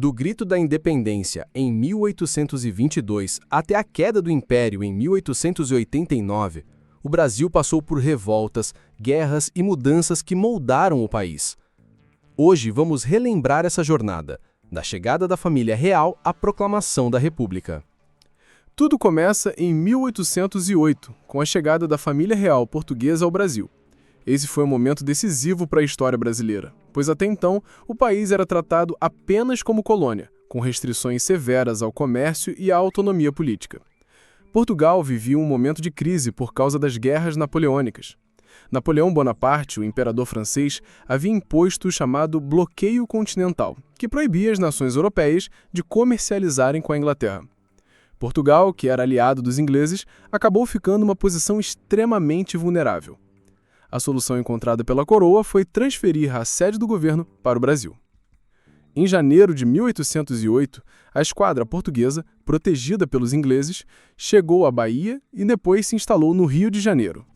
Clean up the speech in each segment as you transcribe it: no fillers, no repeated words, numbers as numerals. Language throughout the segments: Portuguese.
Do grito da independência em 1822 até a queda do Império em 1889, o Brasil passou por revoltas, guerras e mudanças que moldaram o país. Hoje vamos relembrar essa jornada, da chegada da família real à proclamação da República. Tudo começa em 1808, com a chegada da família real portuguesa ao Brasil. Esse foi um momento decisivo para a história brasileira, pois até então o país era tratado apenas como colônia, com restrições severas ao comércio e à autonomia política. Portugal vivia um momento de crise por causa das guerras napoleônicas. Napoleão Bonaparte, o imperador francês, havia imposto o chamado bloqueio continental, que proibia as nações europeias de comercializarem com a Inglaterra. Portugal, que era aliado dos ingleses, acabou ficando numa posição extremamente vulnerável. A solução encontrada pela coroa foi transferir a sede do governo para o Brasil. Em janeiro de 1808, a esquadra portuguesa, protegida pelos ingleses, chegou à Bahia e depois se instalou no Rio de Janeiro.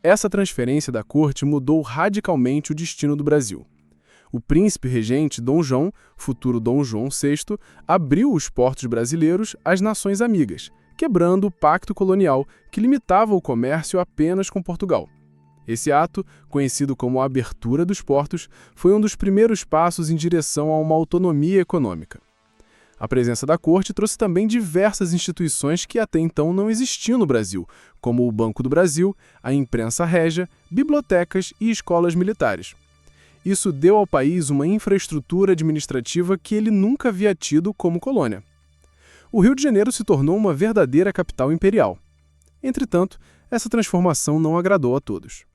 Essa transferência da corte mudou radicalmente o destino do Brasil. O príncipe regente Dom João, futuro Dom João VI, abriu os portos brasileiros às nações amigas, quebrando o pacto colonial que limitava o comércio apenas com Portugal. Esse ato, conhecido como a Abertura dos Portos, foi um dos primeiros passos em direção a uma autonomia econômica. A presença da corte trouxe também diversas instituições que até então não existiam no Brasil, como o Banco do Brasil, a imprensa régia, bibliotecas e escolas militares. Isso deu ao país uma infraestrutura administrativa que ele nunca havia tido como colônia. O Rio de Janeiro se tornou uma verdadeira capital imperial. Entretanto, essa transformação não agradou a todos.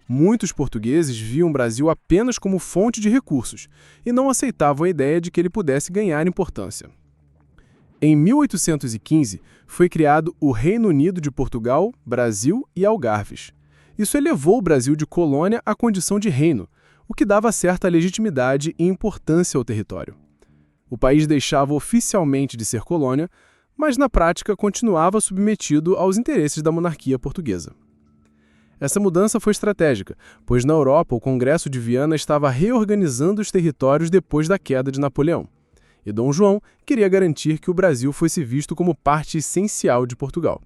Muitos portugueses viam o Brasil apenas como fonte de recursos e não aceitavam a ideia de que ele pudesse ganhar importância. Em 1815, foi criado o Reino Unido de Portugal, Brasil e Algarves. Isso elevou o Brasil de colônia à condição de reino, o que dava certa legitimidade e importância ao território. O país deixava oficialmente de ser colônia, mas na prática continuava submetido aos interesses da monarquia portuguesa. Essa mudança foi estratégica, pois na Europa o Congresso de Viana estava reorganizando os territórios depois da queda de Napoleão, e Dom João queria garantir que o Brasil fosse visto como parte essencial de Portugal.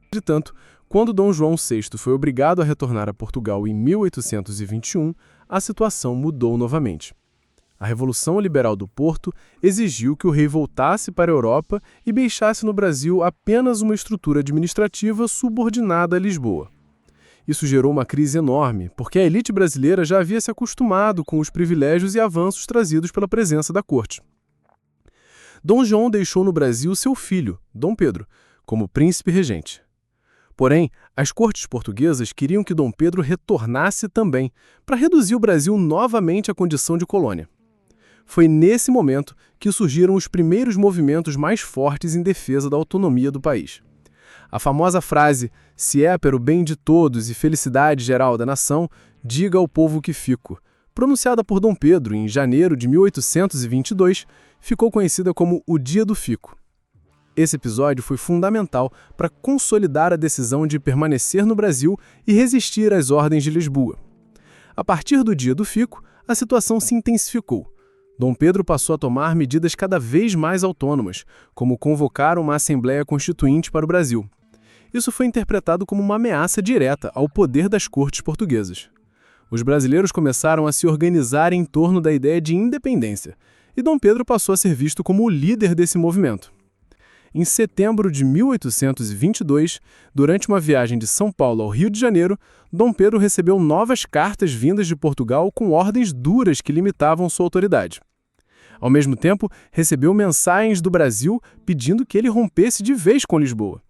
Entretanto, quando Dom João VI foi obrigado a retornar a Portugal em 1821, a situação mudou novamente. A Revolução Liberal do Porto exigiu que o rei voltasse para a Europa e deixasse no Brasil apenas uma estrutura administrativa subordinada a Lisboa. Isso gerou uma crise enorme, porque a elite brasileira já havia se acostumado com os privilégios e avanços trazidos pela presença da corte. Dom João deixou no Brasil seu filho, Dom Pedro, como príncipe regente. Porém, as cortes portuguesas queriam que Dom Pedro retornasse também, para reduzir o Brasil novamente à condição de colônia. Foi nesse momento que surgiram os primeiros movimentos mais fortes em defesa da autonomia do país. A famosa frase, se é para o bem de todos e felicidade geral da nação, diga ao povo que fico, pronunciada por Dom Pedro em janeiro de 1822, ficou conhecida como o Dia do Fico. Esse episódio foi fundamental para consolidar a decisão de permanecer no Brasil e resistir às ordens de Lisboa. A partir do Dia do Fico, a situação se intensificou. Dom Pedro passou a tomar medidas cada vez mais autônomas, como convocar uma Assembleia Constituinte para o Brasil. Isso foi interpretado como uma ameaça direta ao poder das cortes portuguesas. Os brasileiros começaram a se organizar em torno da ideia de independência, e Dom Pedro passou a ser visto como o líder desse movimento. Em setembro de 1822, durante uma viagem de São Paulo ao Rio de Janeiro, Dom Pedro recebeu novas cartas vindas de Portugal com ordens duras que limitavam sua autoridade. Ao mesmo tempo, recebeu mensagens do Brasil pedindo que ele rompesse de vez com Lisboa.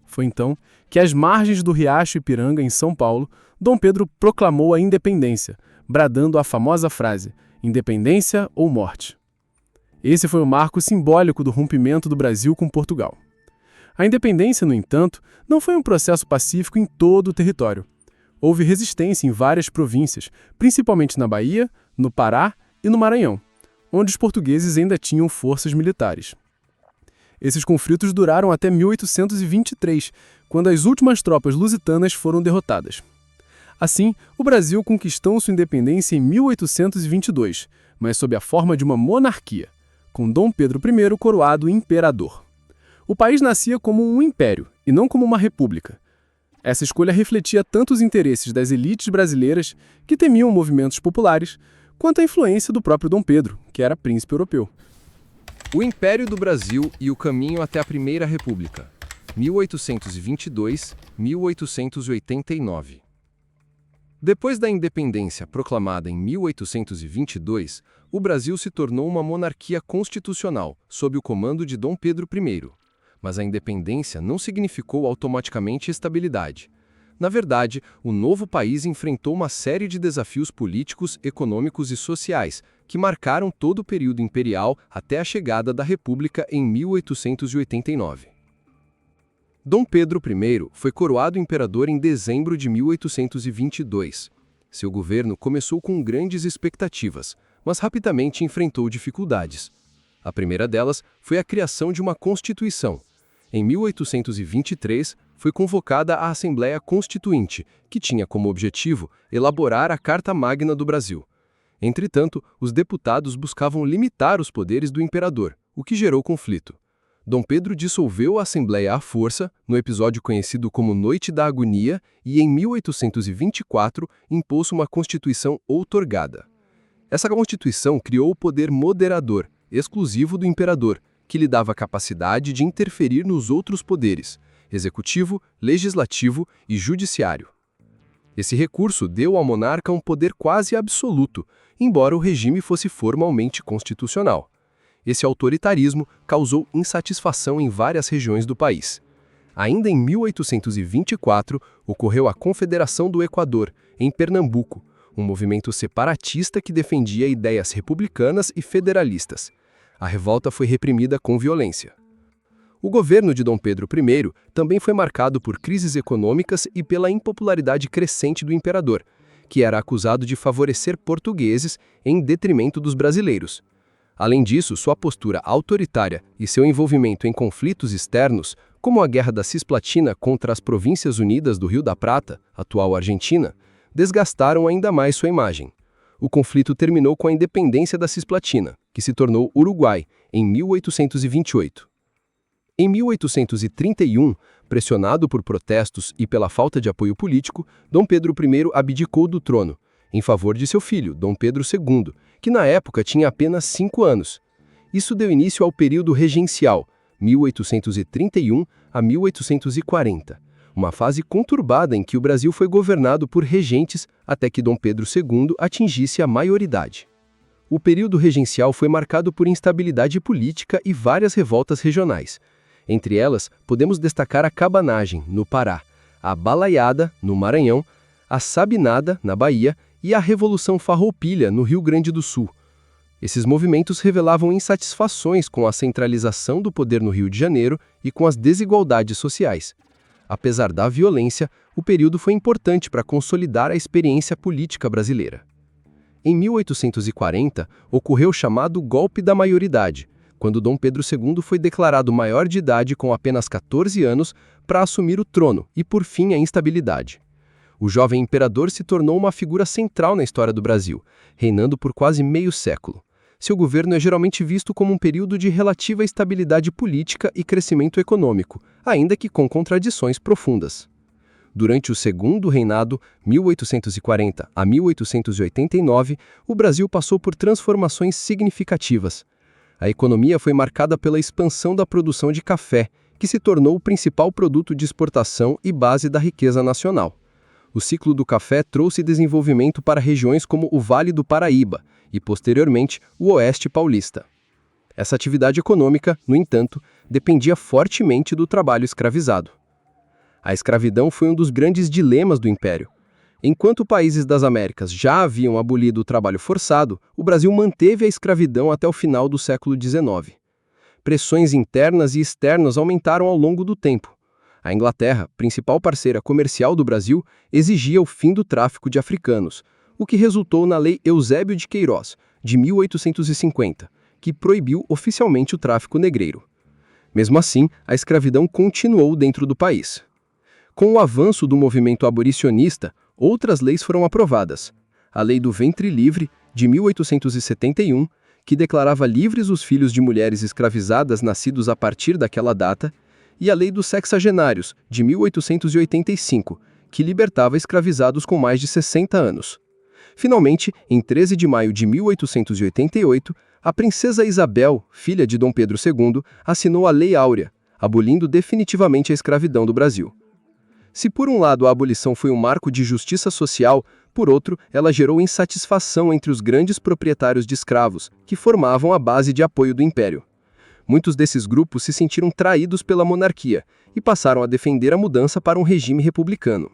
Foi então que, às margens do Riacho Ipiranga, em São Paulo, Dom Pedro proclamou a independência, bradando a famosa frase, independência ou morte. Esse foi o marco simbólico do rompimento do Brasil com Portugal. A independência, no entanto, não foi um processo pacífico em todo o território. Houve resistência em várias províncias, principalmente na Bahia, no Pará e no Maranhão, onde os portugueses ainda tinham forças militares. Esses conflitos duraram até 1823, quando as últimas tropas lusitanas foram derrotadas. Assim, o Brasil conquistou sua independência em 1822, mas sob a forma de uma monarquia. com Dom Pedro I coroado imperador. O país nascia como um império, e não como uma república. Essa escolha refletia tanto os interesses das elites brasileiras, que temiam movimentos populares, quanto a influência do próprio Dom Pedro, que era príncipe europeu. O Império do Brasil e o caminho até a Primeira República, 1822-1889. Depois da independência proclamada em 1822, o Brasil se tornou uma monarquia constitucional, sob o comando de Dom Pedro I. Mas a independência não significou automaticamente estabilidade. Na verdade, o novo país enfrentou uma série de desafios políticos, econômicos e sociais que marcaram todo o período imperial até a chegada da República em 1889. Dom Pedro I foi coroado imperador em dezembro de 1822. Seu governo começou com grandes expectativas, mas rapidamente enfrentou dificuldades. A primeira delas foi a criação de uma Constituição. Em 1823, foi convocada a Assembleia Constituinte, que tinha como objetivo elaborar a Carta Magna do Brasil. Entretanto, os deputados buscavam limitar os poderes do imperador, o que gerou conflito. Dom Pedro dissolveu a Assembleia à força, no episódio conhecido como Noite da Agonia, e em 1824 impôs uma Constituição outorgada. Essa Constituição criou o poder moderador, exclusivo do imperador, que lhe dava a capacidade de interferir nos outros poderes, executivo, legislativo e judiciário. Esse recurso deu ao monarca um poder quase absoluto, embora o regime fosse formalmente constitucional. Esse autoritarismo causou insatisfação em várias regiões do país. Ainda em 1824, ocorreu a Confederação do Equador, em Pernambuco, um movimento separatista que defendia ideias republicanas e federalistas. A revolta foi reprimida com violência. O governo de Dom Pedro I também foi marcado por crises econômicas e pela impopularidade crescente do imperador, que era acusado de favorecer portugueses em detrimento dos brasileiros. Além disso, sua postura autoritária e seu envolvimento em conflitos externos, como a Guerra da Cisplatina contra as Províncias Unidas do Rio da Prata, atual Argentina, desgastaram ainda mais sua imagem. O conflito terminou com a independência da Cisplatina, que se tornou Uruguai, em 1828. Em 1831, pressionado por protestos e pela falta de apoio político, Dom Pedro I abdicou do trono, em favor de seu filho, Dom Pedro II, que na época tinha apenas 5 anos. Isso deu início ao período regencial, 1831 a 1840, uma fase conturbada em que o Brasil foi governado por regentes até que Dom Pedro II atingisse a maioridade. O período regencial foi marcado por instabilidade política e várias revoltas regionais. Entre elas, podemos destacar a cabanagem, no Pará, a balaiada, no Maranhão, a sabinada, na Bahia, e a Revolução Farroupilha, no Rio Grande do Sul. Esses movimentos revelavam insatisfações com a centralização do poder no Rio de Janeiro e com as desigualdades sociais. Apesar da violência, o período foi importante para consolidar a experiência política brasileira. Em 1840, ocorreu o chamado Golpe da Maioridade, quando Dom Pedro II foi declarado maior de idade com apenas 14 anos para assumir o trono e, por fim, a instabilidade. O jovem imperador se tornou uma figura central na história do Brasil, reinando por quase meio século. Seu governo é geralmente visto como um período de relativa estabilidade política e crescimento econômico, ainda que com contradições profundas. Durante o segundo reinado, 1840 a 1889, o Brasil passou por transformações significativas. A economia foi marcada pela expansão da produção de café, que se tornou o principal produto de exportação e base da riqueza nacional. O ciclo do café trouxe desenvolvimento para regiões como o Vale do Paraíba e, posteriormente, o Oeste Paulista. Essa atividade econômica, no entanto, dependia fortemente do trabalho escravizado. A escravidão foi um dos grandes dilemas do Império. Enquanto países das Américas já haviam abolido o trabalho forçado, o Brasil manteve a escravidão até o final do século XIX. Pressões internas e externas aumentaram ao longo do tempo. A Inglaterra, principal parceira comercial do Brasil, exigia o fim do tráfico de africanos, o que resultou na Lei Eusébio de Queiroz, de 1850, que proibiu oficialmente o tráfico negreiro. Mesmo assim, a escravidão continuou dentro do país. Com o avanço do movimento abolicionista, outras leis foram aprovadas. A Lei do Ventre Livre, de 1871, que declarava livres os filhos de mulheres escravizadas nascidos a partir daquela data, e a Lei dos Sexagenários, de 1885, que libertava escravizados com mais de 60 anos. Finalmente, em 13 de maio de 1888, a princesa Isabel, filha de Dom Pedro II, assinou a Lei Áurea, abolindo definitivamente a escravidão do Brasil. Se por um lado a abolição foi um marco de justiça social, por outro, ela gerou insatisfação entre os grandes proprietários de escravos, que formavam a base de apoio do Império. Muitos desses grupos se sentiram traídos pela monarquia e passaram a defender a mudança para um regime republicano.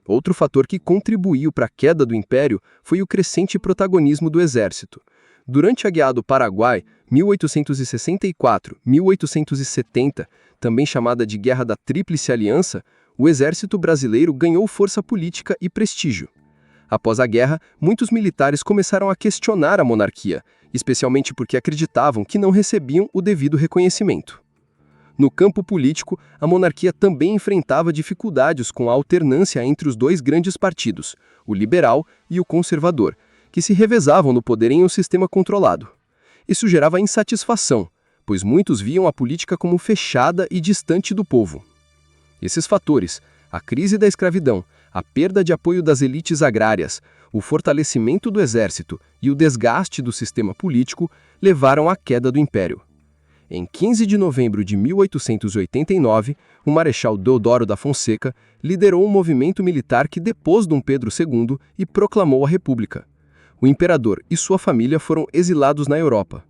Outro fator que contribuiu para a queda do Império foi o crescente protagonismo do Exército. Durante a Guerra do Paraguai, 1864-1870, também chamada de Guerra da Tríplice Aliança, o Exército brasileiro ganhou força política e prestígio. Após a guerra, muitos militares começaram a questionar a monarquia, especialmente porque acreditavam que não recebiam o devido reconhecimento. No campo político, a monarquia também enfrentava dificuldades com a alternância entre os dois grandes partidos, o liberal e o conservador, que se revezavam no poder em um sistema controlado. Isso gerava insatisfação, pois muitos viam a política como fechada e distante do povo. Esses fatores, a crise da escravidão, a perda de apoio das elites agrárias, o fortalecimento do exército e o desgaste do sistema político levaram à queda do Império. Em 15 de novembro de 1889, o Marechal Deodoro da Fonseca liderou um movimento militar que depôs Dom Pedro II e proclamou a República. O imperador e sua família foram exilados na Europa.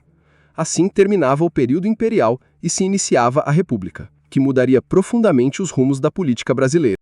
Assim terminava o período imperial e se iniciava a República, que mudaria profundamente os rumos da política brasileira.